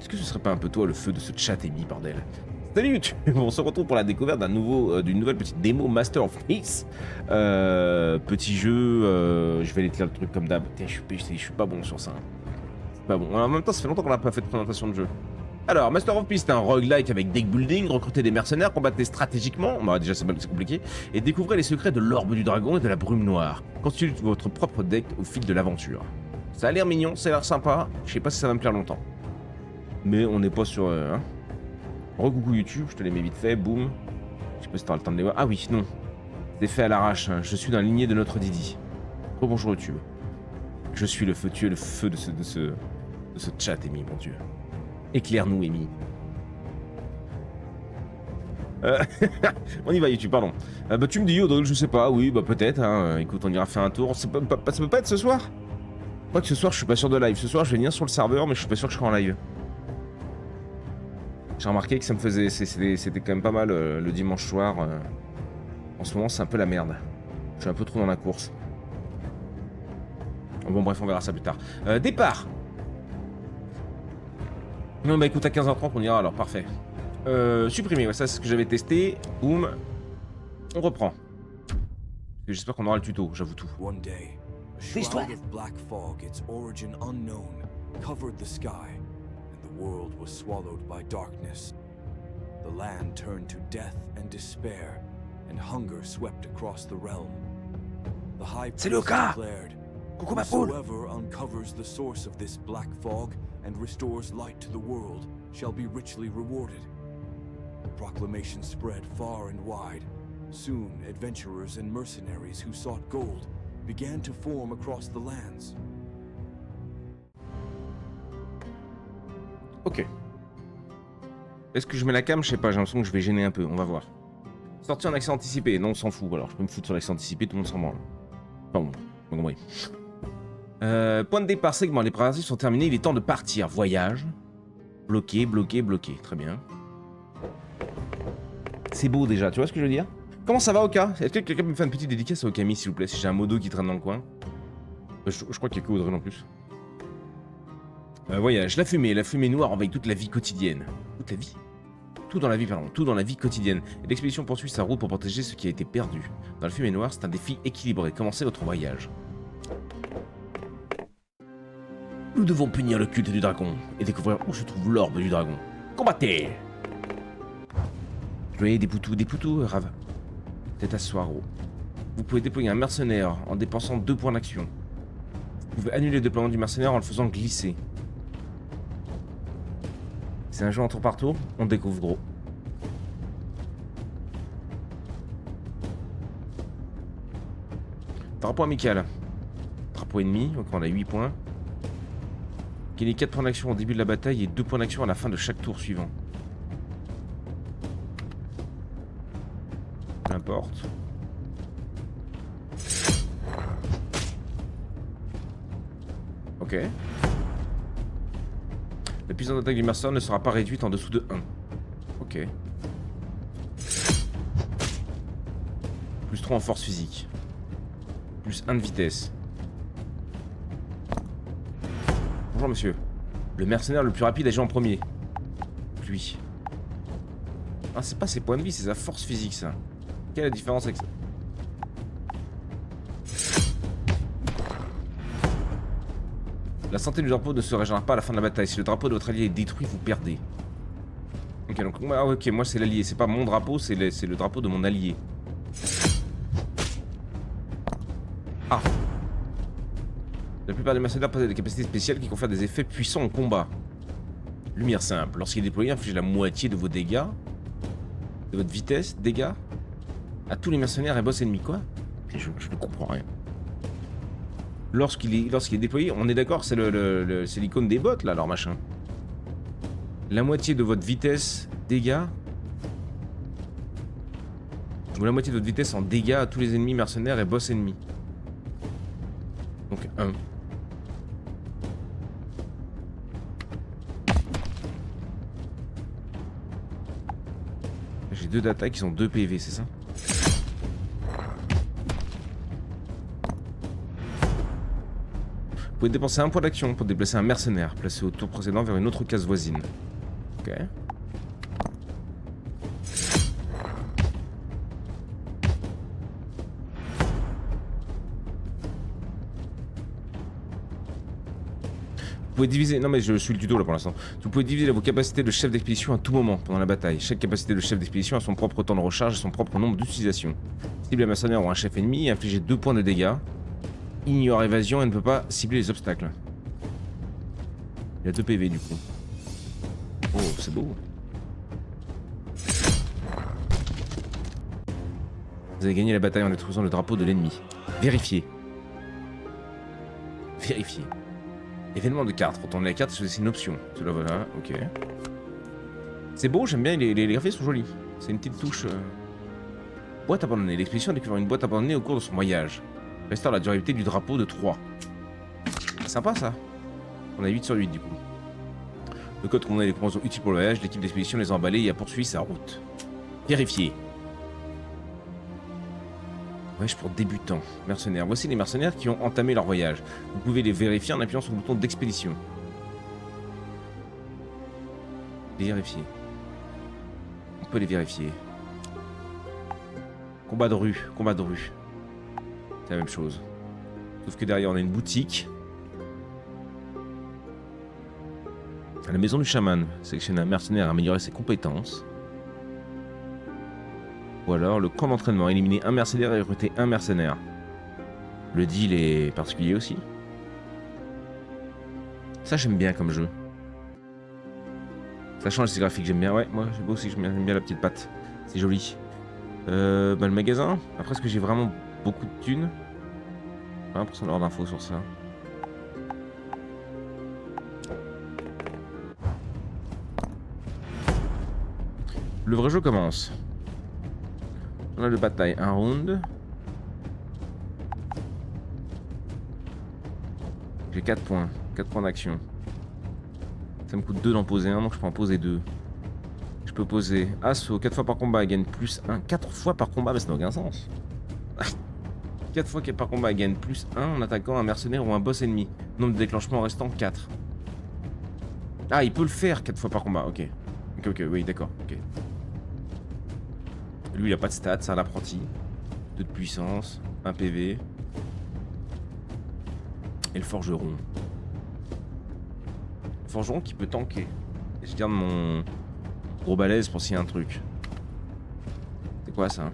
Est-ce que ce serait pas un peu toi le feu de ce chat émis, bordel? Salut YouTube, on se retrouve pour la découverte d'une nouvelle petite démo Master of Peace. Petit jeu, je vais aller te lire le truc comme d'hab. Je suis pas bon sur ça. C'est pas bon. En même temps, ça fait longtemps qu'on n'a pas fait de présentation de jeu. Alors, Master of Peace, c'est un roguelike avec deck building, recruter des mercenaires, combattre stratégiquement, bah déjà c'est compliqué, et découvrir les secrets de l'orbe du dragon et de la brume noire. Construisez votre propre deck au fil de l'aventure. Ça a l'air mignon, ça a l'air sympa, je sais pas si ça va me plaire longtemps. Mais on n'est pas sur... hein. Recoucou YouTube, je te les mets vite fait, boum. Je sais pas si t'auras le temps de les voir. Ah oui, non. C'est fait à l'arrache, hein. Je suis dans la lignée de notre Didi. Bonjour YouTube. Je suis le feu, tu es le feu de ce chat, Amy, mon Dieu. Éclaire-nous, Amy. On y va, YouTube, pardon. Bah, tu me dis, Audrey, je sais pas, oui, bah peut-être. Hein. Écoute, on ira faire un tour. Ça peut pas être ce soir? Je crois que ce soir, je suis pas sûr de live. Ce soir, je vais venir sur le serveur, mais je suis pas sûr que je serai en live. J'ai remarqué que ça me faisait... C'était quand même pas mal le dimanche soir. En ce moment, c'est un peu la merde. Je suis un peu trop dans la course. Bon, bref, on verra ça plus tard. Départ! Non, bah écoute, à 15h30, on ira alors, parfait. Supprimer, ouais, ça c'est ce que j'avais testé. Boum. On reprend. J'espère qu'on aura le tuto, j'avoue tout. One day, a shroud of black fog, its origin unknown, covered the sky, and the world was swallowed by darkness. The land turned to death and despair, and hunger swept across the realm. The high priest declared, "Whosoever uncovers the source of this black fog and restores light to the world shall be richly rewarded." The proclamation spread far and wide. Soon, adventurers and mercenaries who sought gold began to form across the lands. Ok. Est-ce que je mets la cam? Je sais pas, j'ai l'impression que je vais gêner un peu, on va voir. Sortie en accès anticipé, non on s'en fout, alors je peux me foutre sur l'accès anticipé, tout le monde s'en branle. Enfin bon, compris. Point de départ, segment, les préparatifs sont terminés, il est temps de partir. Voyage. Bloqué, bloqué, bloqué, très bien. C'est beau déjà, tu vois ce que je veux dire? Comment ça va Oka? Est-ce que quelqu'un peut me faire une petite dédicace à Okami s'il vous plaît, si j'ai un modo qui traîne dans le coin? Je crois qu'il y a que Audrey en plus. Voyage, la fumée noire envahit toute la vie quotidienne. Toute la vie? Tout dans la vie, pardon, tout dans la vie quotidienne. Et l'expédition poursuit sa route pour protéger ce qui a été perdu. Dans la fumée noire, c'est un défi équilibré. Commencez votre voyage. Nous devons punir le culte du dragon et découvrir où se trouve l'orbe du dragon. Combattez! Déployez des poutous, Rave. Tête à Soaro. Vous pouvez déployer un mercenaire en dépensant 2 points d'action. Vous pouvez annuler le déploiement du mercenaire en le faisant glisser. C'est un jeu en tour par tour, on découvre gros. Drapeau amical. Drapeau ennemi, donc on a 8 points. Gagnez 4 points d'action au début de la bataille et 2 points d'action à la fin de chaque tour suivant. Peu importe. Ok. La puissance d'attaque du mercenaire ne sera pas réduite en dessous de 1. Ok. Plus 3 en force physique. Plus 1 de vitesse. Bonjour monsieur. Le mercenaire le plus rapide agit en premier. Lui. Ah, c'est pas ses points de vie, c'est sa force physique ça. Quelle est la différence avec ça? La santé du drapeau ne se régénère pas à la fin de la bataille. Si le drapeau de votre allié est détruit, vous perdez. Ok, donc moi c'est l'allié. C'est pas mon drapeau, c'est le drapeau de mon allié. Ah. La plupart des mercenaires possèdent des capacités spéciales qui confèrent des effets puissants en combat. Lumière simple. Lorsqu'il est déployé, infligez la moitié de vos dégâts. De votre vitesse, dégâts. À tous les mercenaires et boss ennemis. Quoi? Je ne comprends rien. Lorsqu'il est déployé, on est d'accord, c'est c'est l'icône des bots là, leur machin. La moitié de votre vitesse, dégâts. Ou la moitié de votre vitesse en dégâts à tous les ennemis mercenaires et boss ennemis. Donc 1. J'ai 2 d'attaque, ils ont 2 PV, c'est ça? pouvez dépenser un point d'action pour déplacer un mercenaire placé au tour précédent vers une autre case voisine. Ok. Vous pouvez diviser... Non mais je suis le tuto là pour l'instant. Vous pouvez diviser vos capacités de chef d'expédition à tout moment pendant la bataille. Chaque capacité de chef d'expédition a son propre temps de recharge et son propre nombre d'utilisations. Cible un mercenaire ou un chef ennemi, infligez 2 points de dégâts. Ignore évasion et ne peut pas cibler les obstacles. Il a 2 PV du coup. Oh, c'est beau. Vous avez gagné la bataille en détruisant le drapeau de l'ennemi. Vérifiez. Vérifiez. Événement de carte. Retourner la carte, c'est une option. Cela voilà, ok. C'est beau, j'aime bien, les graphismes sont jolis. C'est une petite touche... Boîte abandonnée. L'expédition a découvert une boîte abandonnée au cours de son voyage. Restaure la durabilité du drapeau de 3. Sympa ça. On a 8 sur 8 du coup. Le code qu'on a les composants utiles pour le voyage, l'équipe d'expédition les a emballés et a poursuivi sa route. Vérifier. Voyage pour débutants. Mercenaires. Voici les mercenaires qui ont entamé leur voyage. Vous pouvez les vérifier en appuyant sur le bouton d'expédition. Vérifier. On peut les vérifier. Combat de rue. Combat de rue. C'est la même chose. Sauf que derrière on a une boutique. À la maison du chaman, sélectionner un mercenaire à améliorer ses compétences. Ou alors le camp d'entraînement, éliminer un mercenaire et recruter un mercenaire. Le deal est particulier aussi. Ça j'aime bien comme jeu. Ça change les graphiques, j'aime bien. Ouais, moi j'aime aussi, j'aime bien la petite patte. C'est joli. Le magasin. Après, est-ce que j'ai vraiment beaucoup de thunes? 1% d'ordre d'infos sur ça. Le vrai jeu commence. On a de bataille, un round. J'ai 4 points. 4 points d'action. Ça me coûte 2 d'en poser un, donc je peux en poser 2. Je peux poser assaut, 4 fois par combat, gagne plus 1. 4 fois par combat, mais ça n'a aucun sens. 4 fois par combat, gagne plus 1 en attaquant un mercenaire ou un boss ennemi. Nombre de déclenchements restant 4. Ah, il peut le faire 4 fois par combat, ok. Ok, oui, d'accord, ok. Lui, il a pas de stats, c'est un apprenti. 2 de puissance, 1 PV. Et le forgeron. Le forgeron qui peut tanker. Et je garde mon gros balèze pour s'il y a un truc. C'est quoi ça?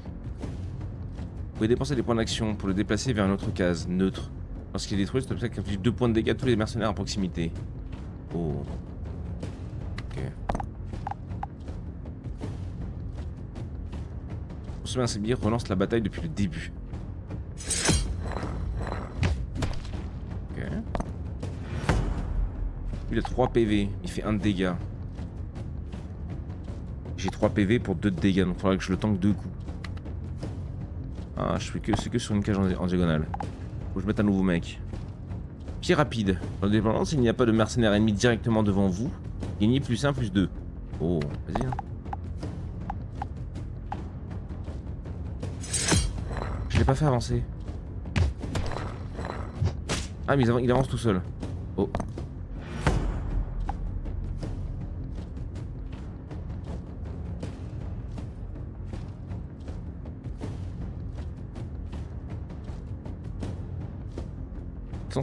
Vous pouvez dépenser des points d'action pour le déplacer vers une autre case, neutre. Lorsqu'il est détruit, cet obstacle inflige 2 points de dégâts à tous les mercenaires à proximité. Oh. Ok. Consommer un sbire relance la bataille depuis le début. Ok. Il a 3 PV, il fait 1 de dégâts. J'ai 3 PV pour 2 de dégâts, donc il faudrait que je le tank 2 coups. Ah, je fais que, c'est que sur une cage en diagonale. Faut que je mette un nouveau mec. Pied rapide. Dans le déploiement, s'il n'y a pas de mercenaire ennemi directement devant vous, gagnez plus 1, plus 2. Oh, vas-y. Hein. Je l'ai pas fait avancer. Ah, mais il avance tout seul. Oh.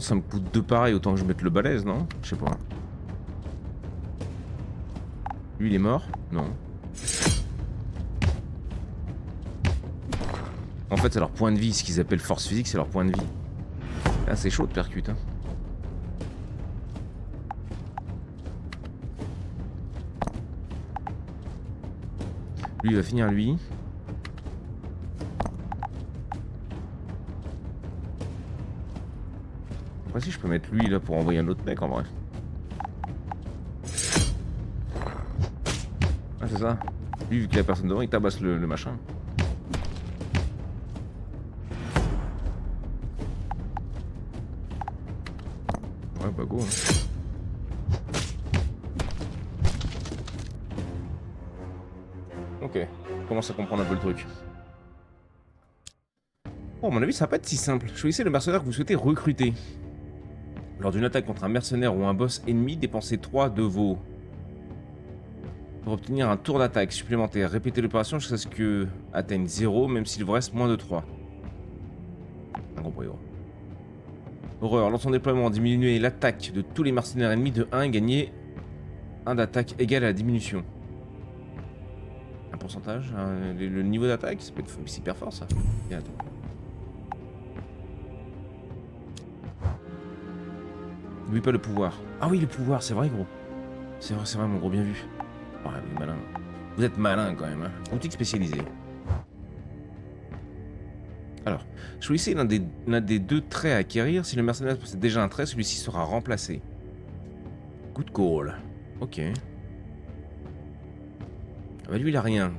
Ça me coûte 2 pareils, autant que je mette le balèze, non? Je sais pas. Lui, il est mort? Non. En fait, c'est leur point de vie. Ce qu'ils appellent force physique, c'est leur point de vie. Ah, c'est chaud de percute, hein. Lui, il va finir lui. Après si je peux mettre lui là pour envoyer un autre mec en vrai. Ah c'est ça. Lui vu qu'il y a personne devant il tabasse le machin. Ouais bah go hein. Ok, je commence à comprendre un peu le truc. Bon à mon avis ça va pas être si simple. Choisissez le mercenaire que vous souhaitez recruter. Lors d'une attaque contre un mercenaire ou un boss ennemi, dépensez 3 de vos... Pour obtenir un tour d'attaque supplémentaire. Répétez l'opération jusqu'à ce que atteigne 0, même s'il vous reste moins de 3. Incompris, gros. Horreur. Lors de son déploiement, diminuez l'attaque de tous les mercenaires ennemis de 1 et gagnez 1 d'attaque égal à la diminution. Un pourcentage, le niveau d'attaque, ça peut être hyper fort ça. Tiens, attends. N'oublie pas le pouvoir. Ah oui, le pouvoir, c'est vrai, gros. C'est vrai, mon gros, bien vu. Ouais, vous êtes malin. Vous êtes malin quand même, hein. Boutique spécialisée. Alors, choisissez l'un des 2 traits à acquérir. Si le mercenaire possède déjà un trait, celui-ci sera remplacé. Good call. Ok. Ah bah lui, il a rien.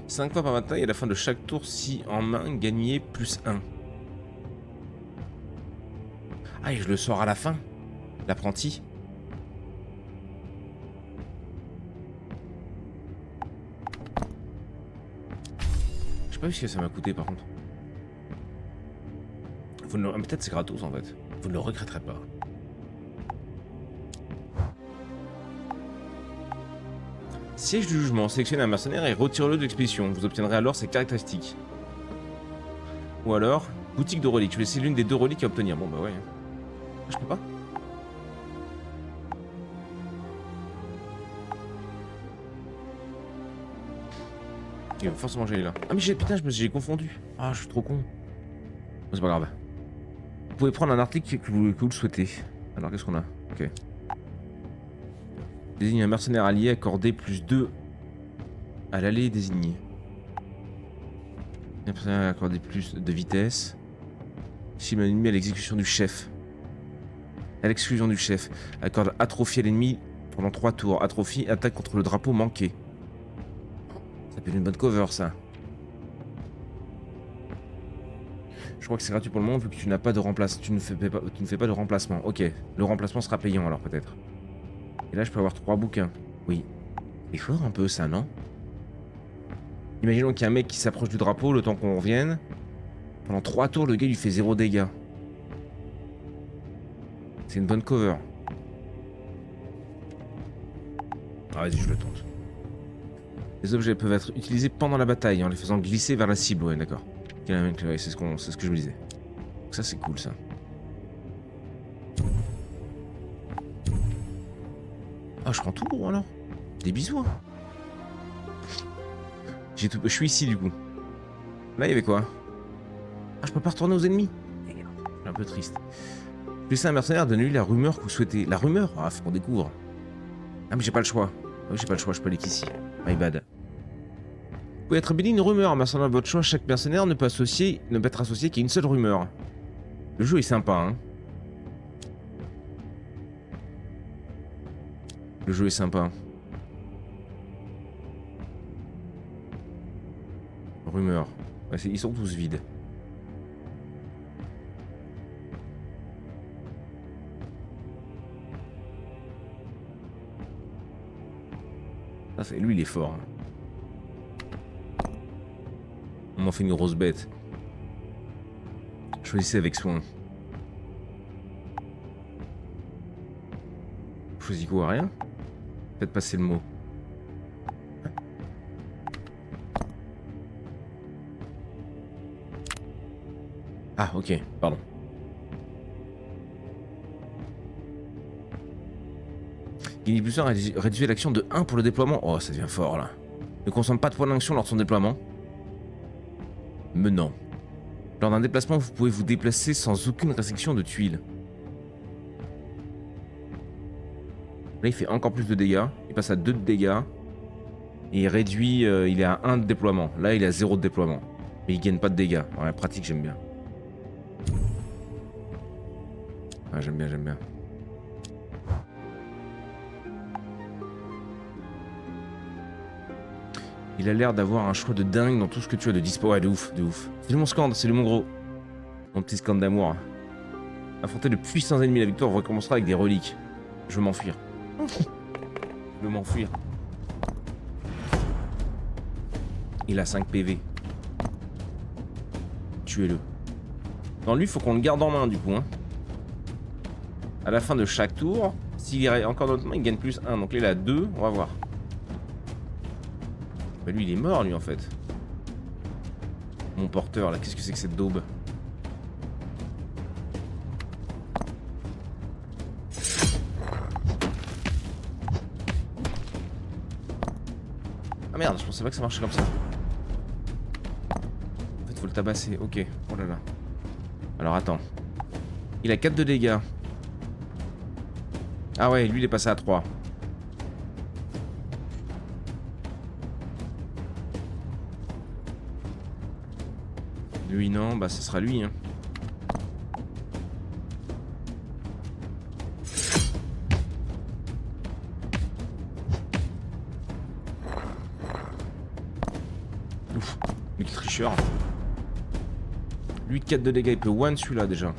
Cinq fois par bataille, à la fin de chaque tour, si en main, gagnez +1. Ah, et je le sors à la fin, l'apprenti. Je sais pas ce que ça m'a coûté par contre. Peut-être c'est gratos en fait. Vous ne le regretterez pas. Siège du jugement, sélectionnez un mercenaire et retirez-le de l'expédition. Vous obtiendrez alors ses caractéristiques. Ou alors, boutique de reliques. Je vais laisser l'une des 2 reliques à obtenir. Bon bah ouais. Ah, je peux pas. Il va forcément j'aille là. Ah mais putain, j'ai confondu. Ah, je suis trop con. Bon, c'est pas grave. Vous pouvez prendre un article que vous le souhaitez. Alors qu'est-ce qu'on a? Ok. Désigne un mercenaire allié, accordé +2 à l'allée désignée. Un mercenaire accordé plus de vitesse. Cible l'ennemi à l'exécution du chef. À l'exclusion du chef. Accorde atrophie à l'ennemi pendant 3 tours. Atrophie, attaque contre le drapeau manqué. Ça peut être une bonne cover ça. Je crois que c'est gratuit pour le moment vu que tu n'as pas de remplacement. Tu ne fais pas de remplacement. Ok. Le remplacement sera payant alors peut-être. Et là, je peux avoir 3 bouquins. Oui. C'est fort un peu ça, non? Imaginons qu'il y a un mec qui s'approche du drapeau le temps qu'on revienne. Pendant 3 tours, le gars lui fait 0 dégâts. C'est une bonne cover. Ah, vas-y, je le tente. Les objets peuvent être utilisés pendant la bataille en les faisant glisser vers la cible. Ouais, d'accord. Ouais, c'est ce que je me disais. Donc ça, c'est cool ça. Ah, je prends tout gros alors. Des bisous. Hein. Je suis ici du coup. Là, il y avait quoi? Ah, je peux pas retourner aux ennemis. Je suis un peu triste. Laissez un mercenaire, donnez-lui la rumeur que vous souhaitez. La rumeur? Ah, faut qu'on découvre. Ah, mais j'ai pas le choix. Ah, j'ai pas le choix, je peux aller qu'ici. My bad. Vous pouvez être béni une rumeur. Un mercenaire de votre choix, chaque mercenaire ne peut être associé qu'à une seule rumeur. Le jeu est sympa, hein. Le jeu est sympa. Rumeur. Ouais, ils sont tous vides. Ah, lui, il est fort. Hein. On m'en fait une grosse bête. Choisissez avec soin. Choisis quoi? Rien? Faites passer le mot. Ah, ok, pardon. Gagner plus 1, réduisez l'action de 1 pour le déploiement. Oh, ça devient fort là. Ne consomme pas de points d'action lors de son déploiement. Mais non. Lors d'un déplacement, vous pouvez vous déplacer sans aucune restriction de tuiles. Là, il fait encore plus de dégâts. Il passe à 2 de dégâts. Et il réduit, il est à 1 de déploiement. Là, il est à 0 de déploiement. Mais il gagne pas de dégâts. Ouais, pratique, j'aime bien. Ouais, j'aime bien, j'aime bien. Il a l'air d'avoir un choix de dingue dans tout ce que tu as de dispo. Ouais, de ouf, de ouf. C'est mon scande, c'est mon gros. Mon petit scande d'amour. Affronter de puissants ennemis, la victoire recommencera avec des reliques. Je veux m'enfuir. Je veux m'enfuir. Il a 5 PV. Tuez-le. Dans lui, faut qu'on le garde en main du coup. Hein. À la fin de chaque tour, s'il est encore dans notre main, il gagne plus 1. Donc là, il a 2. On va voir. Bah, lui, il est mort, lui, en fait. Mon porteur, là. Qu'est-ce que c'est que cette daube? Ah merde, je pensais pas que ça marchait comme ça. En fait, faut le tabasser. Ok. Oh là là. Alors, attends. Il a 4 de dégâts. Ah ouais, lui, il est passé à 3. Lui, non. Bah, ce sera lui, hein. Ouf. Le tricheur. Lui, 4 de dégâts. Il peut one celui-là, déjà.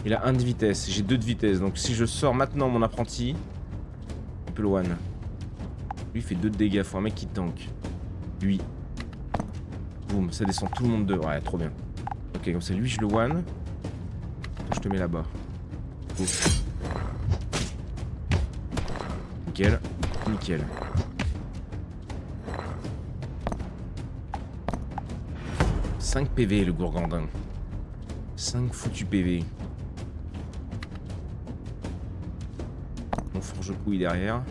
Il a 1 de vitesse, j'ai 2 de vitesse, donc si je sors maintenant mon apprenti, il peut le one. Lui il fait 2 de dégâts, faut un mec qui tank. Lui. Boum, ça descend tout le monde de... Ouais, trop bien. Ok, comme ça lui je le one. Toi, je te mets là-bas. Ouf. Nickel, nickel. « 5 PV le gourgandin. 5 foutus PV. Mon fourge-couille derrière.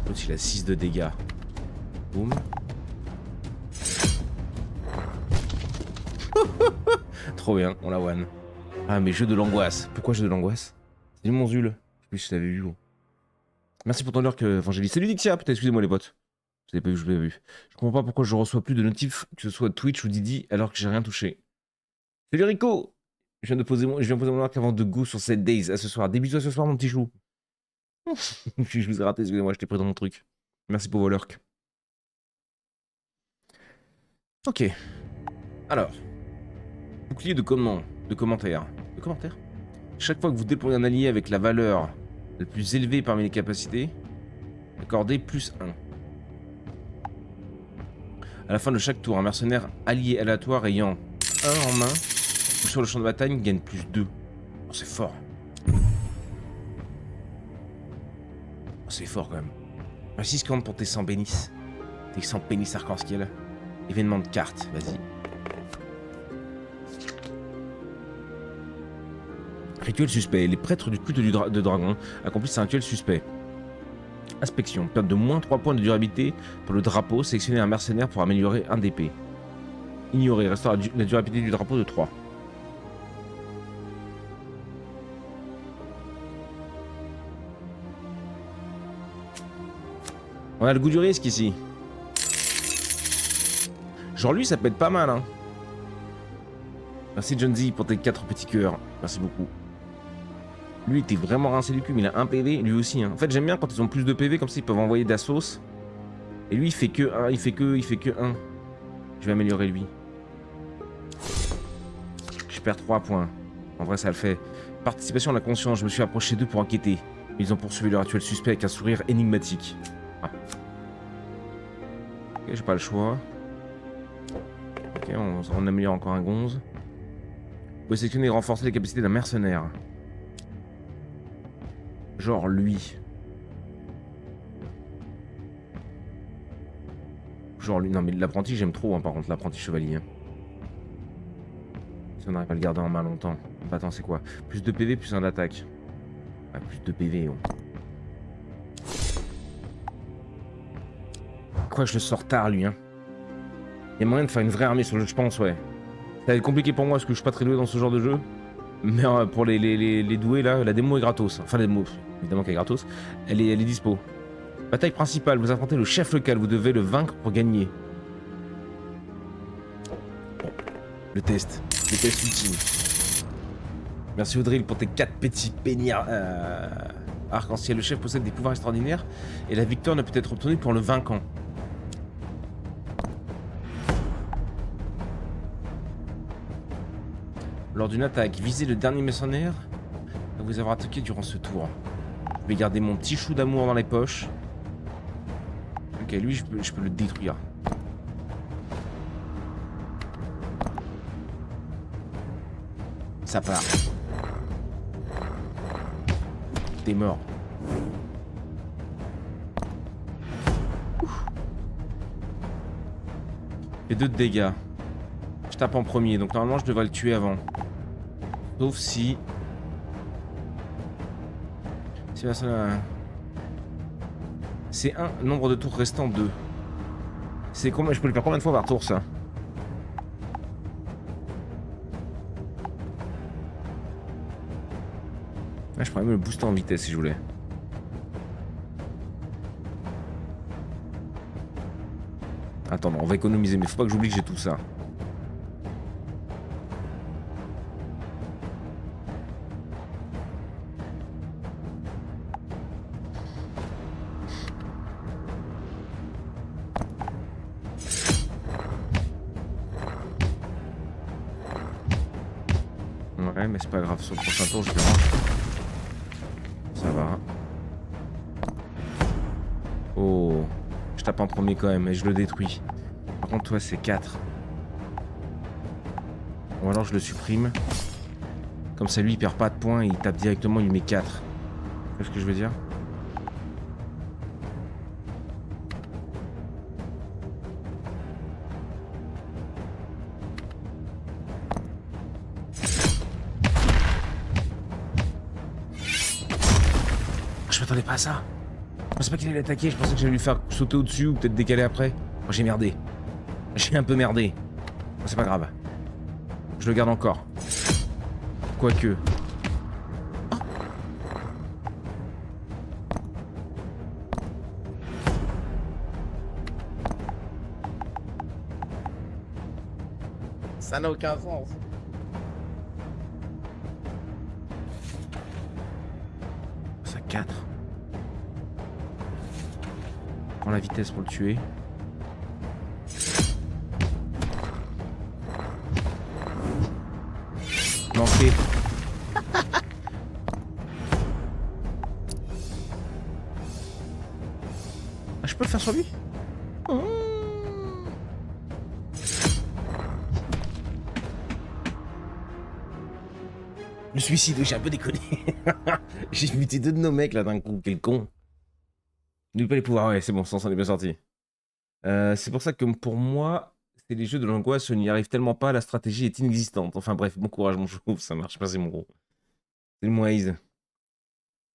L'autre il a 6 de dégâts. Boum. Trop bien, on la one. Ah mais jeu de l'angoisse. Pourquoi jeu de l'angoisse? C'est mon Zul. Je sais pas si je l'avais vu. Merci pour ton heure que Evangélie. Salut Dixia, peut-être excusez-moi les potes. Je l'ai pas vu, je l'ai vu. Je comprends pas pourquoi je reçois plus de notifs, que ce soit Twitch ou Didi, alors que j'ai rien touché. Salut Rico. Je viens de poser mon arc avant de go sur cette days. À ce soir. Débute à ce soir mon petit chou. Je vous ai raté, excusez-moi, j'étais pris dans mon truc. Merci pour vos lurks. Ok. Alors. Bouclier de commentaires. De commentaires. Chaque fois que vous déployez un allié avec la valeur la plus élevée parmi les capacités, accordez plus 1. À la fin de chaque tour, un mercenaire allié aléatoire ayant 1 en main ou sur le champ de bataille gagne plus 2. Oh, c'est fort. Oh, c'est fort quand même. Merci Scand pour tes 100 bénis. Tes 100 pénis arc-en-ciel. Événement de carte, vas-y. Rituel suspect. Les prêtres du culte de dragon accomplissent un rituel suspect. Inspection. Perte de moins 3 points de durabilité pour le drapeau. Sélectionner un mercenaire pour améliorer un d'épée. Ignorer. Restaure la durabilité du drapeau de 3. On a le goût du risque ici. Genre lui ça peut être pas mal hein. Merci John Z pour tes 4 petits cœurs. Merci beaucoup. Lui il était vraiment rincé du cul, mais il a 1 PV, lui aussi. Hein. En fait j'aime bien quand ils ont plus de PV, comme ça ils peuvent envoyer d'assos. Et lui il fait que 1, il fait que 1. Je vais améliorer lui. Je perds 3 points. En vrai ça le fait. Participation à la conscience, je me suis approché d'eux pour enquêter. Ils ont poursuivi leur rituel suspect avec un sourire énigmatique. Ah. Ok, j'ai pas le choix. Ok, on améliore encore un gonze. Vous pouvez sélectionner et renforcer les capacités d'un mercenaire. Genre lui. Genre lui. Non mais l'apprenti j'aime trop hein, par contre l'apprenti chevalier. Hein. Si on arrive à le garder en main longtemps. Bah, attends c'est quoi? Plus de PV plus un d'attaque. Ah, plus de PV. Oh. Quoi je le sors tard lui hein. Il y a moyen de faire une vraie armée sur le jeu je pense ouais. Ça va être compliqué pour moi parce que je suis pas très doué dans ce genre de jeu. Mais pour les doués là, la démo est gratos. Enfin la démo, évidemment qu'elle est gratos. Elle est dispo. Bataille principale, vous affrontez le chef local, vous devez le vaincre pour gagner. Bon, le test ultime. Merci Audrey pour tes 4 petits peignards arc-en-ciel. Le chef possède des pouvoirs extraordinaires et la victoire ne peut être obtenue qu'en le vainquant. Lors d'une attaque, visez le dernier mercenaire à vous avoir attaqué durant ce tour. Je vais garder mon petit chou d'amour dans les poches. Ok, lui, je peux le détruire. Ça part. T'es mort. Et 2 de dégâts. Je tape en premier, donc normalement je devrais le tuer avant. Sauf si... C'est un nombre de tours restant 2. C'est combien... Je peux le faire combien de fois par tour, ça? Là, je pourrais même le booster en vitesse si je voulais. Attends, on va économiser, mais faut pas que j'oublie que j'ai tout ça. Ouais, mais c'est pas grave, sur le prochain tour, je verrai. Ça va. Oh, je tape en premier quand même, et je le détruis. Par contre, toi, c'est 4. Ou alors je le supprime. Comme ça, lui, il perd pas de points, il tape directement, il lui met 4. Tu vois ce que je veux dire? Je m'attendais pas à ça. Je pensais pas qu'il allait attaquer, je pensais que j'allais lui faire sauter au-dessus ou peut-être décaler après. Moi, j'ai merdé. J'ai un peu merdé. Bon, c'est pas grave. Je le garde encore. Quoique. Ça n'a aucun sens. Ça 4. Prends la vitesse pour le tuer. Manqué. Ah, je peux le faire sur lui? Le suicide, j'ai un peu déconné. J'ai buté 2 de nos mecs là d'un coup, quel con. N'oublie pas les pouvoirs, ouais, c'est bon, ça s'en est bien sorti. C'est pour ça que pour moi, c'est les jeux de l'angoisse, on n'y arrive tellement pas, la stratégie est inexistante. Enfin bref, bon courage mon chou, ça marche pas, c'est mon gros. C'est le Moïse.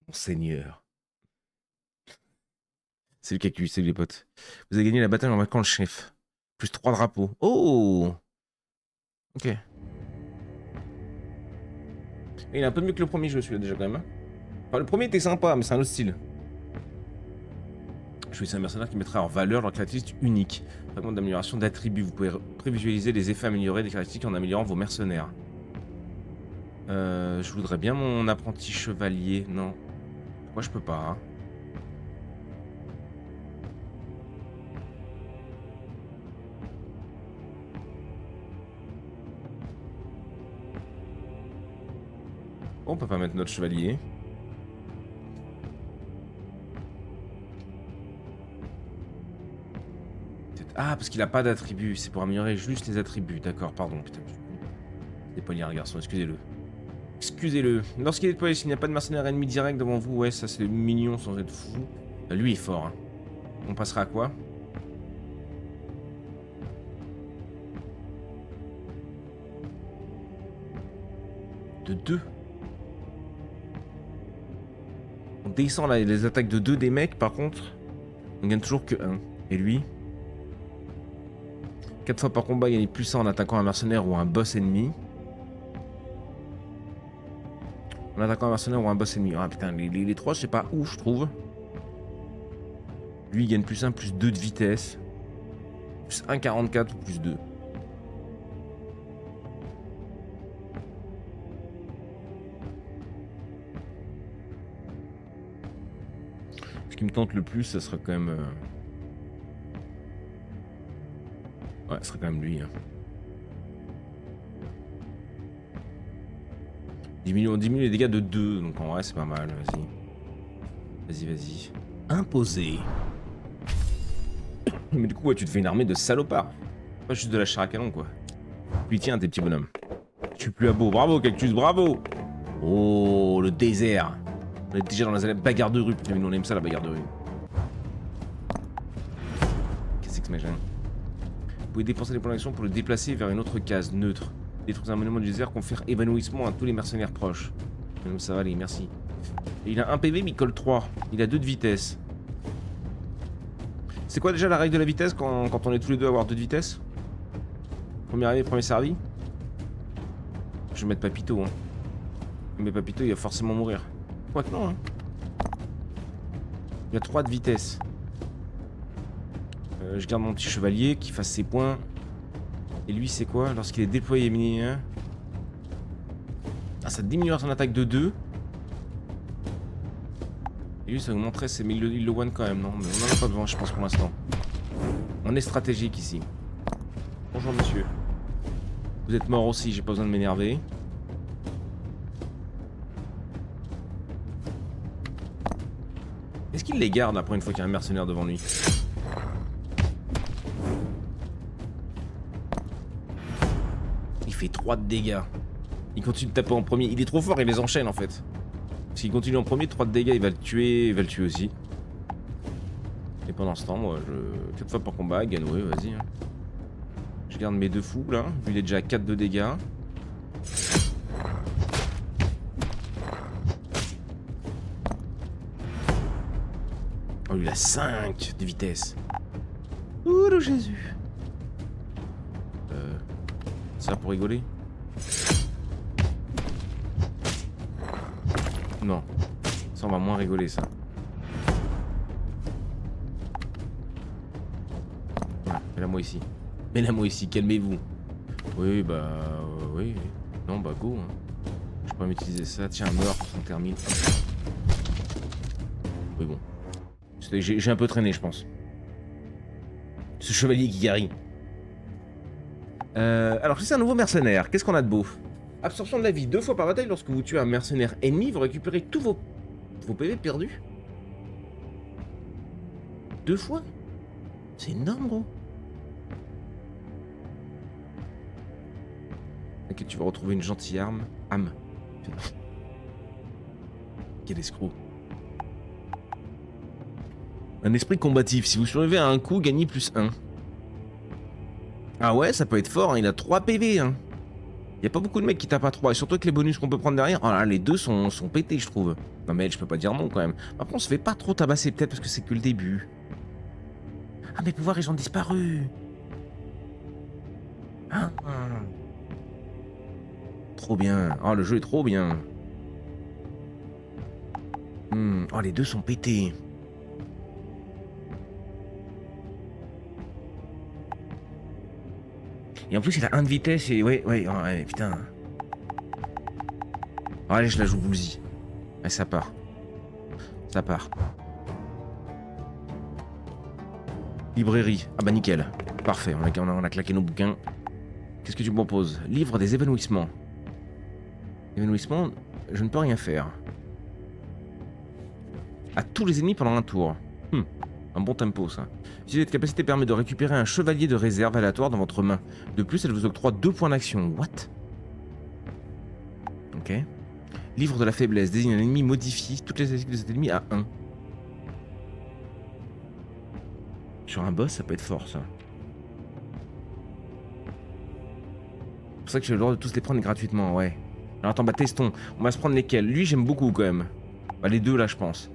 Mon seigneur. C'est le cactus, c'est les potes. Vous avez gagné la bataille en marquant le chef. Plus 3 drapeaux. Oh! Ok. Il est un peu mieux que le premier jeu, celui-là, déjà, quand même. Enfin, le premier était sympa, mais c'est un autre style. Choisissez un mercenaire qui mettra en valeur leur caractéristique unique. Fragment d'amélioration d'attributs. Vous pouvez prévisualiser les effets améliorés des caractéristiques en améliorant vos mercenaires. Je voudrais bien mon apprenti chevalier. Non. Pourquoi je peux pas, hein? Bon, on peut pas mettre notre chevalier. Ah, parce qu'il a pas d'attributs. C'est pour améliorer juste les attributs. D'accord, pardon. Putain, c'est poignard, garçon. Excusez-le. Excusez-le. Lorsqu'il est déployé, s'il n'y a pas de mercenaire ennemi direct devant vous, ouais, ça c'est mignon sans être fou. Lui est fort. Hein. On passera à quoi? De 2. On descend là, les attaques de 2 des mecs, par contre, on gagne toujours que 1. Et lui 4 fois par combat, gagner plus 1 en attaquant un mercenaire ou un boss ennemi. En attaquant un mercenaire ou un boss ennemi. Ah putain, les 3, je sais pas où, je trouve. Lui, il gagne plus 1, plus 2 de vitesse. Plus 1,44 ou plus 2. Ce qui me tente le plus, ça serait quand même... Ouais, ce serait quand même lui. Hein. On diminue les dégâts de 2, donc en vrai c'est pas mal, vas-y. Vas-y, vas-y. Imposé. Mais du coup, ouais, tu te fais une armée de salopards. Pas juste de la chair à canon, quoi. Puis tiens, tes petits bonhommes. Je suis plus à beau. Bravo, Cactus, bravo. Oh, le désert. On est déjà dans la bagarre de rue. Putain, mais nous, on aime ça, la bagarre de rue. Qu'est-ce que c'est que ce machin? Vous pouvez dépenser des points d'action pour le déplacer vers une autre case neutre. Détruire un monument du désert confère évanouissement à tous les mercenaires proches. Donc ça va aller, merci. Et il a 1 PV, mais il colle 3. Il a 2 de vitesse. C'est quoi déjà la règle de la vitesse quand on est tous les deux à avoir 2 de vitesse? Premier arrivé, premier servi. Je vais mettre Papito. Hein. Mais Papito, il va forcément mourir. Quoique non. Hein. Il a 3 de vitesse. Je garde mon petit chevalier qui fasse ses points. Et lui, c'est quoi? Lorsqu'il est déployé mini. Hein. Ah, ça diminuera son attaque de 2. Et lui, ça augmenterait ses... Mais il le one quand même, non? Mais on n'en a pas besoin, je pense, pour l'instant. On est stratégique ici. Bonjour, monsieur. Vous êtes mort aussi, j'ai pas besoin de m'énerver. Est-ce qu'il les garde après une fois qu'il y a un mercenaire devant lui? Il fait 3 de dégâts. Il continue de taper en premier. Il est trop fort, il les enchaîne en fait. S'il continue en premier, 3 de dégâts, il va le tuer aussi. Et pendant ce temps, moi, 4 fois par combat, Ganoué, vas-y. Hein. Je garde mes 2 fous là. Lui, il est déjà à 4 de dégâts. Oh, lui, il a 5 de vitesse. Ouh, le Jésus. Ça pour rigoler? Non. Ça, on va moins rigoler, ça. Voilà, mets-la-moi ici. Mets-la-moi ici, calmez-vous. Oui, bah... oui. Non, bah go. Hein. Je peux pas m'utiliser ça. Tiens, meurtre, on termine. Oui, bon. J'ai un peu traîné, je pense. Ce chevalier qui guérit. Alors, si c'est un nouveau mercenaire, qu'est-ce qu'on a de beau? Absorption de la vie 2 fois par bataille. Lorsque vous tuez un mercenaire ennemi, vous récupérez tous vos PV perdus. 2 fois? C'est énorme, gros. Ok, tu vas retrouver une gentille arme. Âme. Quel escroc. Un esprit combatif. Si vous survivez à un coup, gagnez +1. Ah ouais, ça peut être fort, hein. Il a 3 PV. Hein. Y a pas beaucoup de mecs qui tapent à 3. Et surtout avec les bonus qu'on peut prendre derrière. Oh là, les deux sont pétés, je trouve. Non mais je peux pas dire non quand même. Après, on se fait pas trop tabasser, peut-être parce que c'est que le début. Ah, mes pouvoirs, ils ont disparu. Ah. Trop bien. Oh, le jeu est trop bien. Oh, les deux sont pétés. Et en plus, il a 1 de vitesse et... Ouais, putain. Oh, allez, je la joue Boulzy. Ouais, ça part. Ça part. Librairie. Ah bah nickel. Parfait, on a claqué nos bouquins. Qu'est-ce que tu me proposes? Livre des évanouissements. Évanouissement, je ne peux rien faire. À tous les ennemis pendant un tour. Un bon tempo, ça. Si cette capacité permet de récupérer un chevalier de réserve aléatoire dans votre main. De plus, elle vous octroie 2 points d'action. What? Ok. Livre de la faiblesse. Désigne un ennemi, modifie toutes les statistiques de cet ennemi à 1. Sur un boss, ça peut être fort, ça. C'est pour ça que j'ai le droit de tous les prendre gratuitement, ouais. Alors attends, bah testons. On va se prendre lesquels? Lui, j'aime beaucoup, quand même. Bah les deux, là, je pense.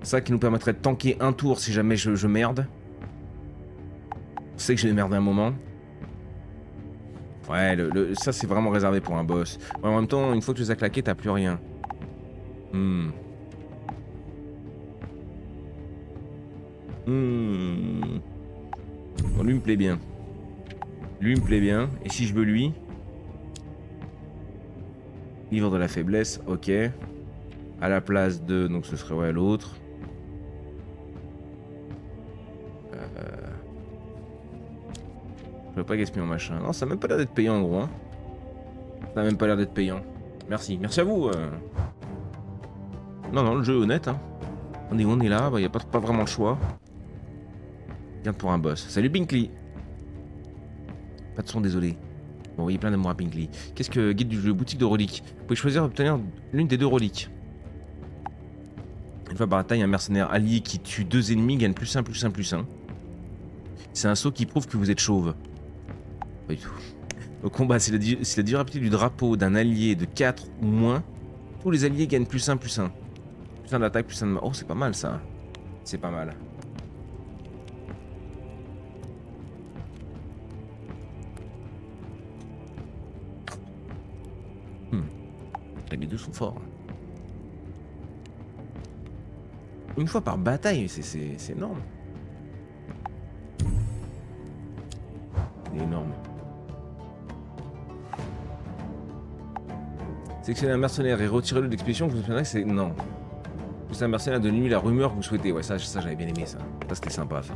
Ça qui nous permettrait de tanker un tour si jamais je merde. Je sais que je vais merder un moment. Ouais, ça c'est vraiment réservé pour un boss. Ouais, en même temps, une fois que tu les as claqués, t'as plus rien. Bon, lui me plaît bien. Lui me plaît bien. Et si je veux lui... Livre de la faiblesse, ok. À la place de... Donc ce serait ouais l'autre. Je veux pas gaspiller mon machin. Non, ça a même pas l'air d'être payant en gros. Hein. Ça a même pas l'air d'être payant. Merci. Merci à vous. Non, le jeu est honnête. Hein. On est là, il n'y a pas vraiment le choix. Bien pour un boss. Salut Binkley. Pas de son, désolé. Bon, il y a plein d'amour à Binkley. Qu'est-ce que guide du jeu? Boutique de reliques. Vous pouvez choisir d'obtenir l'une des 2 reliques. Une fois par bataille, un mercenaire allié qui tue 2 ennemis gagne +1/+1/+1. C'est un saut qui prouve que vous êtes chauve. Pas du tout. Au combat, si la durabilité du drapeau d'un allié est de 4 ou moins, tous les alliés gagnent +1/+1. +1 d'attaque, +1 de... Oh, c'est pas mal ça. C'est pas mal. Les 2 sont forts. Une fois par bataille, c'est énorme. C'est énorme. Sélectionnez un mercenaire et retirez-le de l'expédition. Vous vous souvenez que c'est... Non. C'est un mercenaire de nuit, la rumeur que vous souhaitez. Ouais, ça j'avais bien aimé ça. Ça c'était sympa ça.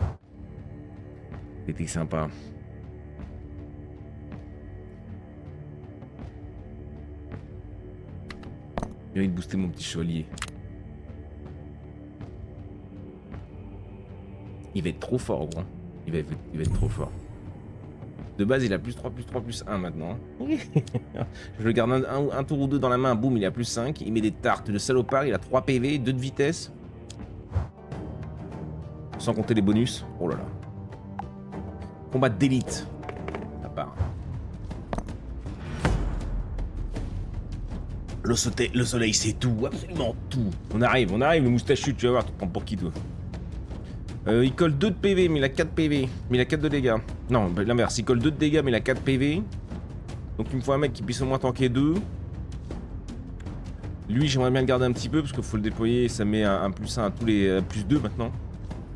C'était sympa. J'ai envie de booster mon petit chevalier. Il va être trop fort, gros. Il va être trop fort. De base, il a +3/+3/+1 maintenant. Je le garde un tour ou 2 dans la main, boum, il a +5. Il met des tartes de salopard, il a 3 PV, 2 de vitesse. Sans compter les bonus. Oh là là. Combat d'élite. Ça part. Le soleil, c'est tout, absolument tout. On arrive, le moustachu, tu vas voir, tu te prends pour qui, toi? Il colle 2 de PV, mais il a 4 PV. Mais il a 4 de dégâts. Non, bah, l'inverse, il colle 2 de dégâts, mais il a 4 PV. Donc il me faut un mec qui puisse au moins tanker 2. Lui, j'aimerais bien le garder un petit peu, parce qu'il faut le déployer, ça met un +1 à tous les... +2 maintenant.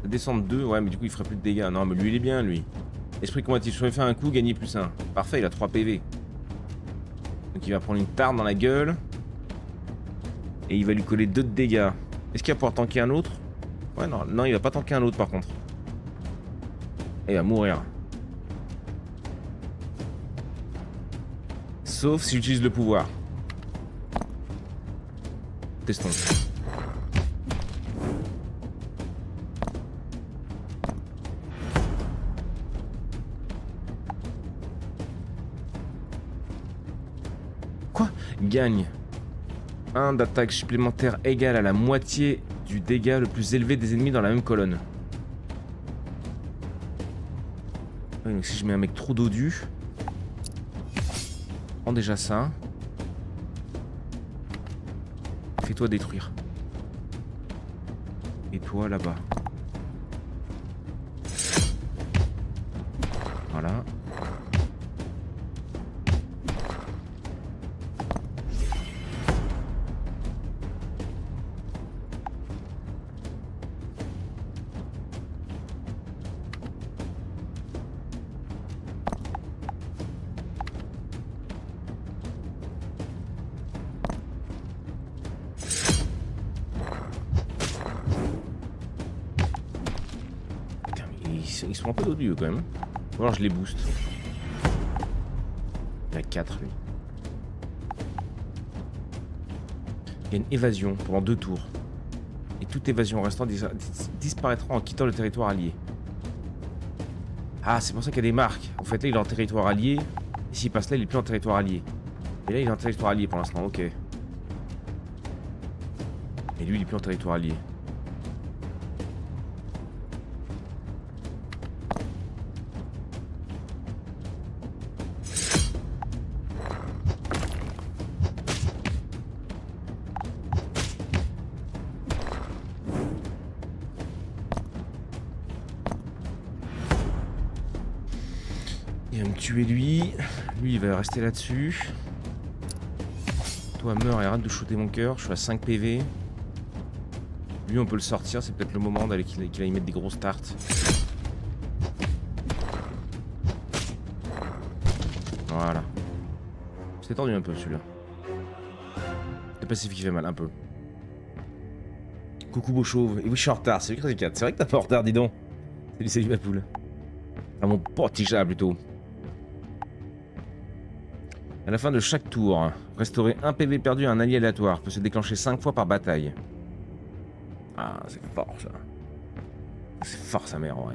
Ça descend de 2, ouais, mais du coup, il ferait plus de dégâts. Non, mais lui, il est bien, lui. Esprit combatif, je vais faire un coup, gagner +1. Parfait, il a 3 PV. Donc il va prendre une tarte dans la gueule. Et il va lui coller 2 de dégâts. Est-ce qu'il va pouvoir tanker un autre? Ouais, non, il va pas tanker un autre par contre. Et il va mourir. Sauf si j'utilise le pouvoir. Testons. Quoi? Gagne 1 d'attaque supplémentaire égale à la moitié du dégât le plus élevé des ennemis dans la même colonne. Ouais, donc si je mets un mec trop dodu, prends déjà ça. Fais-toi détruire. Et toi là-bas. Voilà. Ils sont un peu dodus quand même. Ou alors je les booste. Il y a 4 lui. Il y a une évasion pendant 2 tours. Et toute évasion restante disparaîtra en quittant le territoire allié. Ah, c'est pour ça qu'il y a des marques. En fait, là, il est en territoire allié. Et s'il passe là, il est plus en territoire allié. Et là, il est en territoire allié pour l'instant, ok. Et lui, il est plus en territoire allié. Il va me tuer lui. Lui, il va rester là-dessus. Toi, meurs et arrête de shooter mon cœur. Je suis à 5 PV. Lui, on peut le sortir. C'est peut-être le moment d'aller qu'il aille mettre des grosses tartes. Voilà. C'est tendu un peu celui-là. Le passif qui fait mal un peu. Coucou beau chauve. Et oui, je suis en retard. Salut Crazy Cat. C'est vrai que t'es pas en retard, dis donc. Salut ma poule. Ah, mon petit chat plutôt. À la fin de chaque tour, restaurer un PV perdu à un allié aléatoire peut se déclencher 5 fois par bataille. Ah, c'est fort ça. C'est fort sa mère, ouais.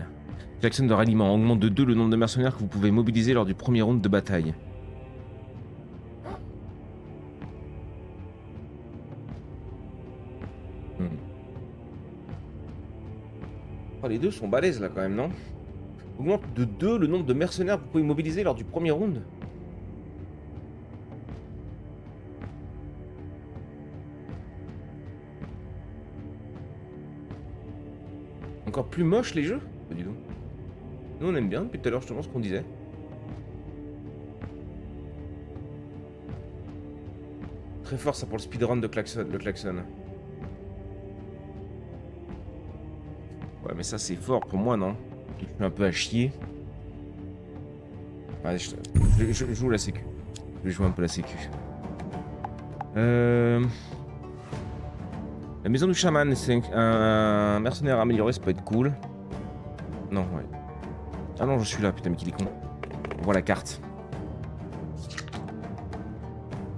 Klaxon de ralliement augmente de 2 le nombre de mercenaires que vous pouvez mobiliser lors du premier round de bataille. Oh, les deux sont balèzes là quand même, non? Augmente de 2 le nombre de mercenaires que vous pouvez mobiliser lors du premier round. Encore plus moche les jeux? Bah, dis donc. Nous on aime bien depuis tout à l'heure justement ce qu'on disait. Très fort ça pour le speedrun de Klaxon, le Klaxon. Ouais mais ça c'est fort pour moi non? Je suis un peu à chier. Ouais, je joue la sécu. Je vais jouer un peu la sécu. La maison du chaman, c'est un mercenaire amélioré, ça peut être cool. Non, ouais. Ah non, je suis là, putain, mais qu'il est con. On voit la carte.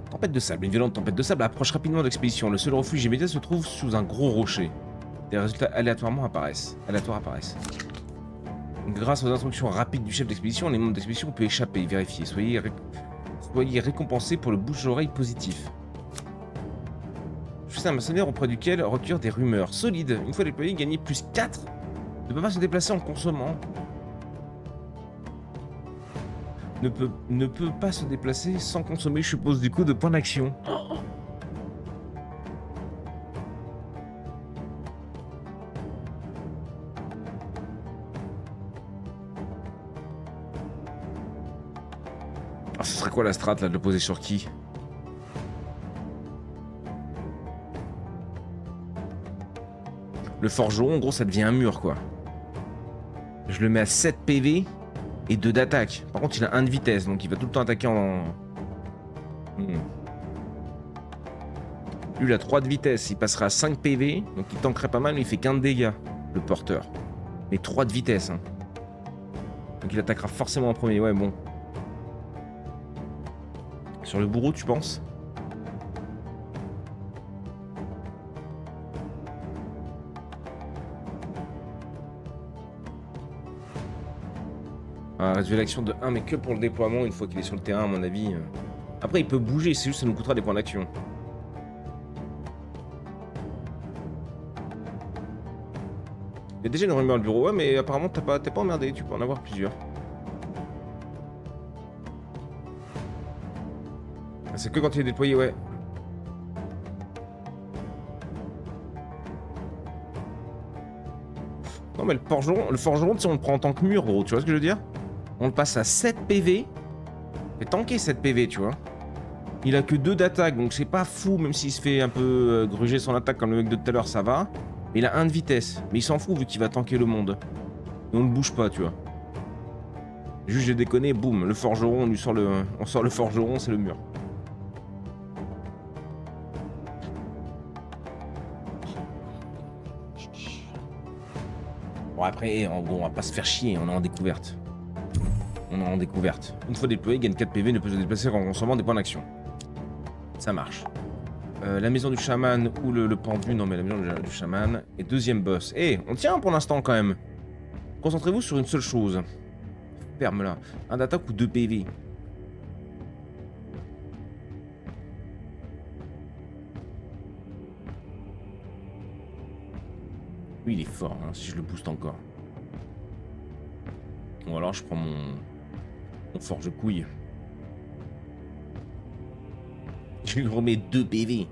Tempête de sable. Une violente tempête de sable approche rapidement de l'expédition. Le seul refuge immédiat se trouve sous un gros rocher. Des résultats aléatoires apparaissent. Grâce aux instructions rapides du chef d'expédition, les membres d'expédition peuvent échapper. Vérifiez. Soyez récompensés pour le bouche-oreille positif. Je suis un mercenaire auprès duquel recueillir des rumeurs solides. Une fois déployé, gagner plus 4. Ne peut pas se déplacer en consommant. Ne peut pas se déplacer sans consommer, je suppose, du coup, de points d'action. Alors, ce serait quoi la strat là de le poser sur qui? Le forgeron, en gros, ça devient un mur, quoi. Je le mets à 7 PV et 2 d'attaque. Par contre, il a 1 de vitesse, donc il va tout le temps attaquer en... Lui, il a 3 de vitesse, il passera à 5 PV, donc il tankerait pas mal, mais il fait qu'un de dégâts, le porteur. Mais 3 de vitesse, hein. Donc il attaquera forcément en premier, ouais, bon. Sur le bourreau, tu penses? Réduire l'action de 1, mais que pour le déploiement, une fois qu'il est sur le terrain, à mon avis. Après, il peut bouger, c'est juste que ça nous coûtera des points d'action. Il y a déjà une rumeur au bureau, ouais, mais apparemment, t'es pas emmerdé, tu peux en avoir plusieurs. C'est que quand il est déployé, ouais. Non, mais le forgeron, si on le prend en tant que mur, gros, tu vois ce que je veux dire? On le passe à 7 PV. Fait tanker 7 PV, tu vois. Il a que 2 d'attaque, donc c'est pas fou, même s'il se fait un peu gruger son attaque comme le mec de tout à l'heure, ça va. Mais il a 1 de vitesse. Mais il s'en fout vu qu'il va tanker le monde. Et on ne bouge pas, tu vois. Juste j'ai déconné, boum, le forgeron, on lui sort on sort le forgeron, c'est le mur. Bon après, on va pas se faire chier, on est en découverte. Une fois déployé, gagne 4 PV, ne peut se déplacer qu'en consommant des points d'action. Ça marche. La maison du chaman ou le pendu, non mais la maison du chaman. Et deuxième boss. On tient pour l'instant quand même. Concentrez-vous sur une seule chose. Ferme-la. 1 d'attaque ou 2 PV. Lui il est fort, hein, si je le booste encore. Ou alors je prends mon forge-couille. Je lui remets 2 PV.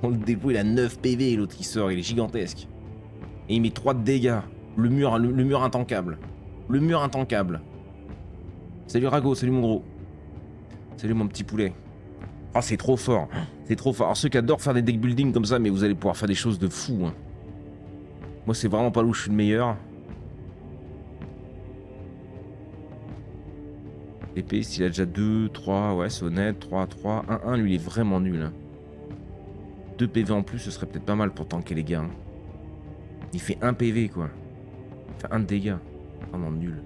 On le déploie, il a 9 PV, l'autre il sort, il est gigantesque. Et il met 3 de dégâts. Le mur intankable. Le mur intankable. Salut Rago, salut mon gros. Salut mon petit poulet. Oh, c'est trop fort. C'est trop fort. Alors ceux qui adorent faire des deck building comme ça, mais vous allez pouvoir faire des choses de fou. Hein. Moi, c'est vraiment pas là où je suis le meilleur. Épée, s'il a déjà 2, 3, ouais, c'est honnête. 3, 3, 1, 1, lui, il est vraiment nul. Hein. 2 PV en plus, ce serait peut-être pas mal pour tanker les gars. Hein. Il fait 1 PV, quoi. Il fait 1 de dégâts. Vraiment nul.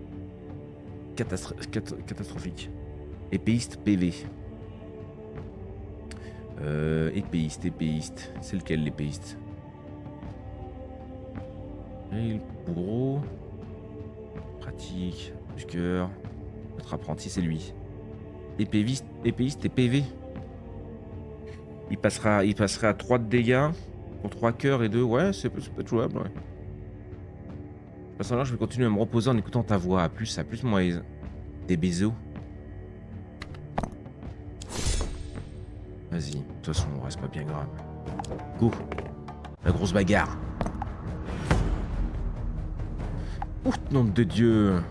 catastrophique. Épéiste PV. Épéiste. C'est lequel l'épéiste? Le bourreau. Pratique. Du cœur. Notre apprenti, c'est lui. Épéiste et PV. Il passerait à 3 de dégâts. Pour 3 cœurs et 2. Ouais, c'est peut être jouable, ouais. De toute façon, là, je vais continuer à me reposer en écoutant ta voix. À plus, moi. Des bisous. Vas-y, de toute façon, on reste pas bien grave. Go. La grosse bagarre. Oh, nom de Dieu.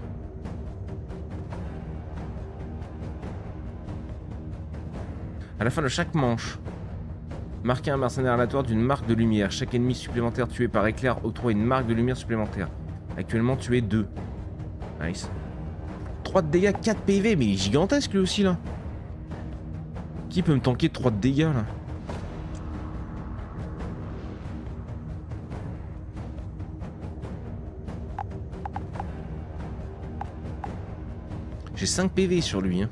À la fin de chaque manche, marquez un mercenaire aléatoire d'une marque de lumière. Chaque ennemi supplémentaire tué par éclair octroie une marque de lumière supplémentaire. Actuellement, tu es 2. Nice. 3 de dégâts, 4 PV, mais il est gigantesque lui aussi là. Qui peut me tanker 3 de dégâts là? J'ai 5 PV sur lui. Hein.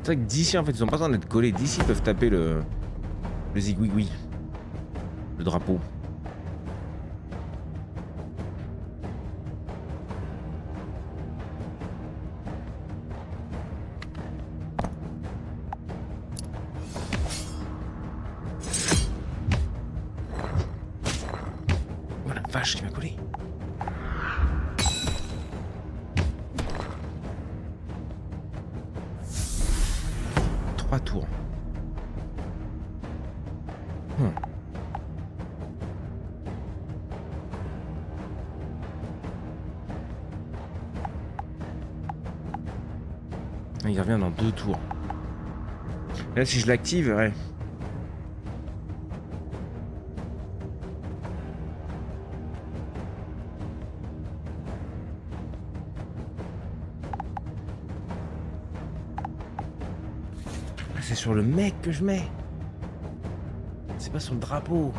C'est vrai que d'ici, en fait, ils ont pas besoin d'être collés. D'ici, ils peuvent taper le zigouigoui. Le drapeau. Oh la vache, il m'a collé. Tours. Il revient dans 2 tours. Là, si je l'active, ouais. C'est sur le mec que je mets. C'est pas sur le drapeau.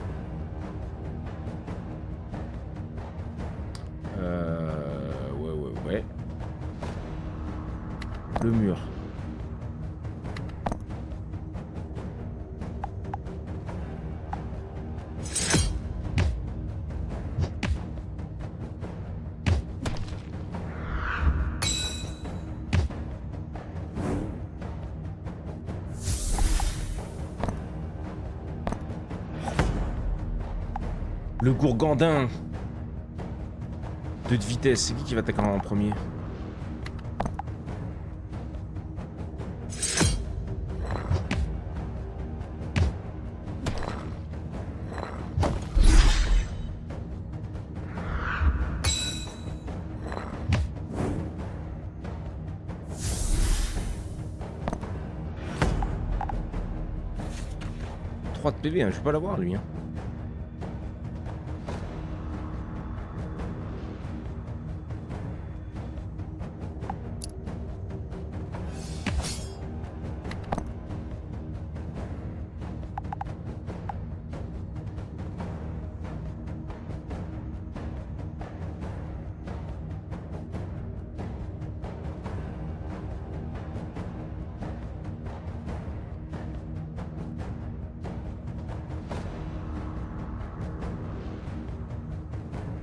Ouais. Le mur. Le gourgandin. 2 de vitesse, c'est qui va attaquer en premier? De PV, hein, je vais pas l'avoir lui. Hein.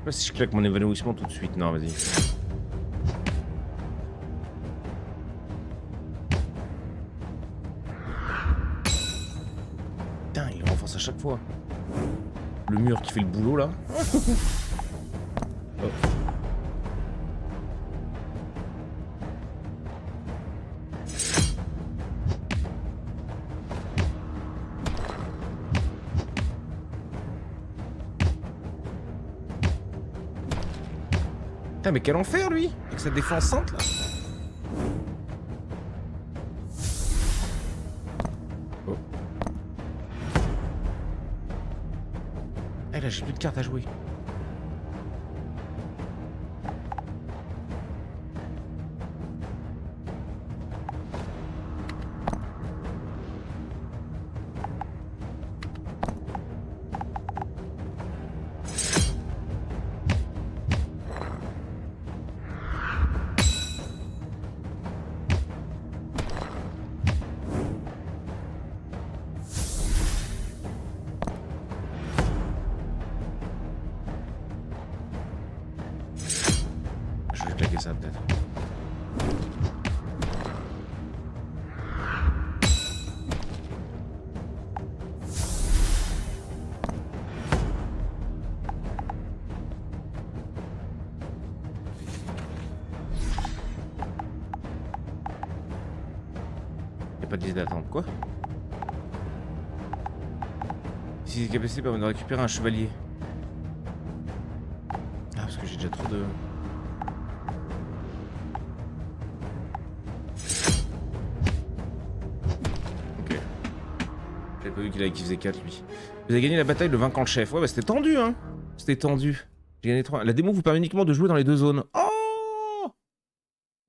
Je sais pas si je claque mon évanouissement tout de suite. Non, vas-y. Putain, il renforce à chaque fois. Le mur qui fait le boulot là. Oh. Putain, mais quel enfer lui! Avec sa défense centre là! pas. Eh là, j'ai plus de cartes à jouer. Je vais claquer ça peut-être. Y'a pas de liste d'attente, quoi? Si ces capacités permettent de récupérer un chevalier. Ah, parce que j'ai déjà trop de... Ok. J'avais pas vu qu'il faisait 4 lui. Vous avez gagné la bataille de vaincre le chef. Ouais, bah c'était tendu, hein. C'était tendu. J'ai gagné 3. La démo vous permet uniquement de jouer dans les 2 zones. Oh!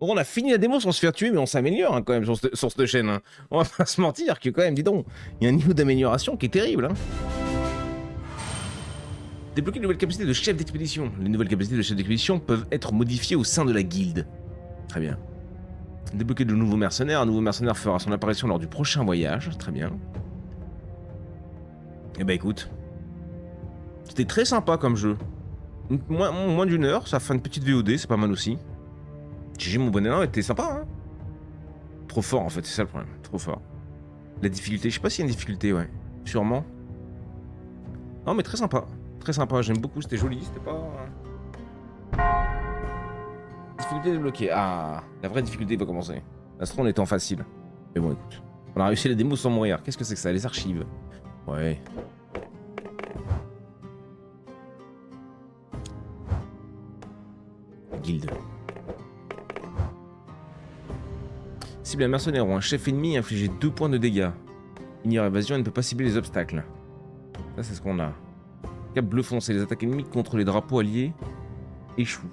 Bon, on a fini la démo sans se faire tuer, mais on s'améliore hein, quand même sur cette chaîne. Hein. On va pas se mentir que quand même, dis donc, il y a un niveau d'amélioration qui est terrible. Hein. Débloquer de nouvelles capacités de chef d'expédition. Les nouvelles capacités de chef d'expédition peuvent être modifiées au sein de la guilde. Très bien. Débloquer de nouveaux mercenaires. Un nouveau mercenaire fera son apparition lors du prochain voyage. Très bien. Eh ben écoute. C'était très sympa comme jeu. Moins d'une heure, ça fait une petite VOD, c'est pas mal aussi. GG mon bon élan était sympa, hein. Trop fort en fait, c'est ça le problème. Trop fort. La difficulté, je sais pas s'il y a une difficulté, ouais. Sûrement. Non mais très sympa. Très sympa, j'aime beaucoup, c'était joli, c'était pas... Difficulté débloquée. Ah, la vraie difficulté va commencer. L'astro en étant facile. Mais bon écoute. On a réussi la démo sans mourir. Qu'est-ce que c'est que ça? Les archives. Ouais. Guilde. Cible un mercenaire ou un chef ennemi, infliger 2 points de dégâts. Ignore évasion et ne peut pas cibler les obstacles. Ça c'est ce qu'on a. Cap bleu foncé, les attaques ennemies contre les drapeaux alliés échouent.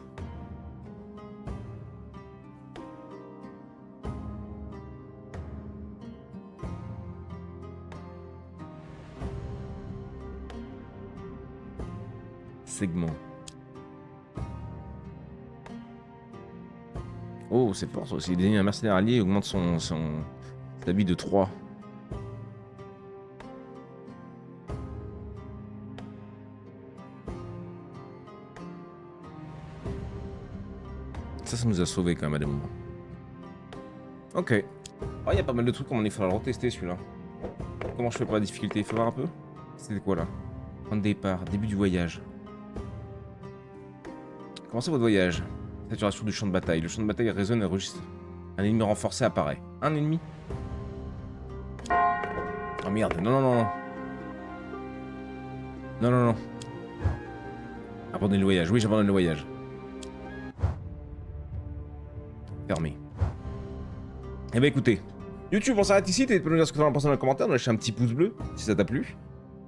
Segment. Oh, c'est fort ça aussi. Désigner un mercenaire allié augmente sa vie de 3. Ça nous a sauvés quand même à des moments. Ok. Oh, il y a pas mal de trucs, il faudra le retester celui-là. Comment je fais pour la difficulté? Il faut voir un peu. C'était quoi là? Point de départ, début du voyage. Commencez votre voyage. Saturation du champ de bataille. Le champ de bataille résonne et enregistre. Un ennemi renforcé apparaît. Un ennemi? Oh merde, non, non, non, non. Non, non, non. Abandonner le voyage. Oui, j'abandonne le voyage. Fermé. Eh ben écoutez, YouTube, on s'arrête ici. Tu peux nous dire ce que tu en penses dans les commentaires, nous lâcher un petit pouce bleu si ça t'a plu.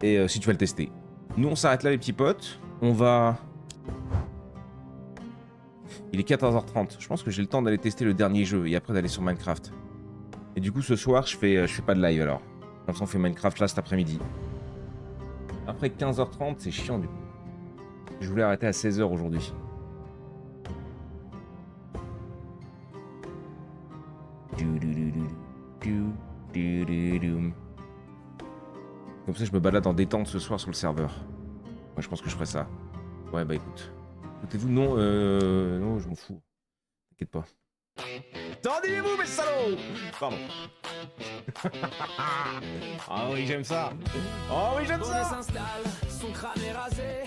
Et si tu vas le tester. Nous, on s'arrête là, les petits potes. On va... Il est 14h30. Je pense que j'ai le temps d'aller tester le dernier jeu et après d'aller sur Minecraft. Et du coup, ce soir, je fais pas de live alors. Comme ça, on fait Minecraft là cet après-midi. Après 15h30, c'est chiant du coup. Je voulais arrêter à 16h aujourd'hui. Comme ça, je me balade en détente ce soir sur le serveur. Moi, je pense que je ferai ça. Ouais, bah écoute. Écoutez-vous, non, non, je m'en fous. T'inquiète pas. Tendez-vous, mes salauds! Pardon. Ah oui, j'aime ça. Oh oui, j'aime ça. S'installe, son crâne est rasé.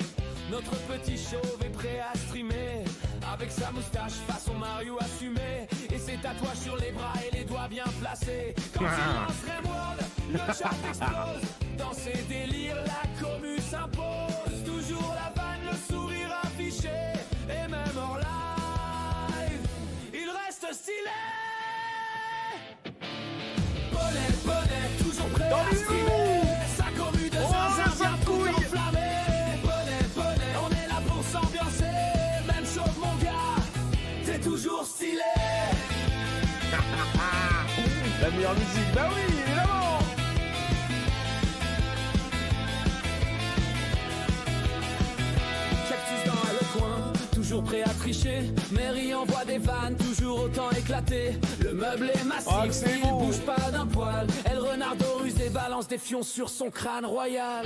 Notre petit chauve est prêt à streamer. Avec sa moustache façon Mario assumé. Et ses tatouages sur les bras et les doigts bien placés. Quand il lance Rimworld, le chat explose. Dans ses délires, la commu s'impose. Toujours la vanne, le sourire affiché. Et même hors live, il reste stylé. Bonnet, bonnet, toujours prêt. Dans les Sa commu de zinzin vient tout enflammer. Bonnet, on est là pour s'ambiancer. Même chose mon gars, t'es toujours stylé. La meilleure musique, bah oui, évidemment. Cactus dans le coin, toujours prêt à tricher. Mary envoie des vannes, toujours autant éclatées. Le meuble est massif, Ah, c'est il beau. bouge pas d'un poil. Elle renardo ruse et balance des fions sur son crâne royal.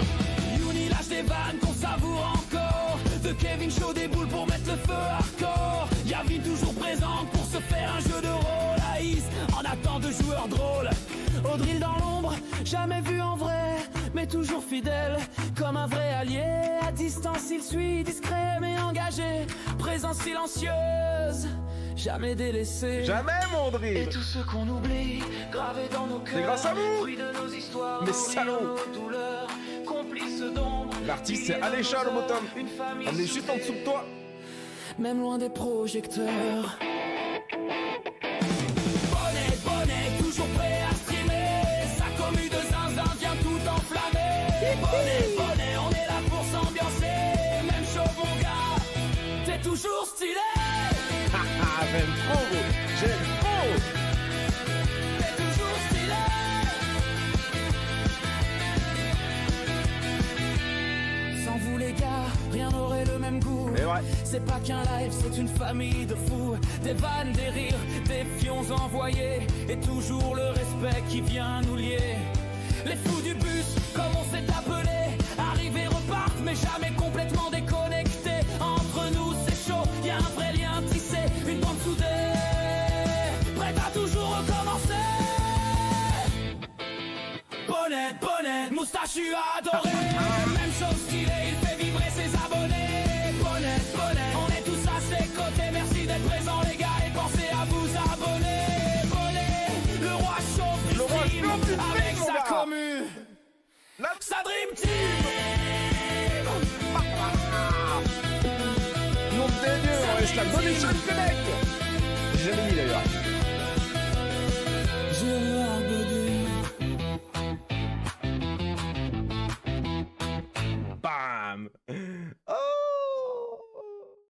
Youni lâche des vannes qu'on savoure encore. De Kevin chaud des boules pour mettre le feu hardcore. Yavin toujours présente pour se faire un jeu de rôle. Aïs en attend de joueurs drôles. Audril dans l'ombre, jamais vu en vrai, mais toujours fidèle, comme un vrai allié. À distance il suit, discret mais engagé. Présence silencieuse, jamais délaissé. Jamais, mon Et drill. tout ce qu'on oublie, gravé dans nos cœurs. C'est grâce à vous. Fruit de nos histoires, Mais nos salauds. rires, nos douleurs, complices d'ombre. L'artiste, c'est Alécha, le bottom. Une famille On est juste en dessous de toi. même loin des projecteurs. Bonnet, toujours prêt à streamer. Sa commu de zinzin vient tout enflammer. Bonnet, on est là pour s'ambiancer. Même chose mon gars, t'es toujours stylé. Ah, j'aime trop, gros. J'aime trop. T'es toujours stylé. Sans vous les gars, rien n'aurait le même goût. Mais ouais. C'est pas qu'un live, c'est une famille de fous. Des vannes, des rires, des fions envoyés. Et toujours le respect qui vient nous lier. Les fous du bus, comme on s'est appelé. Arrivés repartent, mais jamais complètement déconnectés. Entre nous, c'est chaud, y a un vrai lien tissé. Une bande soudée, prête à toujours recommencer. Bonnet, moustachu adoré. Même chose stylé, il fait vibrer ses abonnés. Bonnet, on est tous à ses côtés. Merci d'être présents les gars et pensez à vous abonner. Bonnet, le roi chaud Le roi stream chaud du stream, avec mon sa gars. commu, La- sa dream team. Nom des dieux, on reste la bonne échelle du Québec. J'ai jamais mis d'ailleurs. Gérard Baudet. Bam.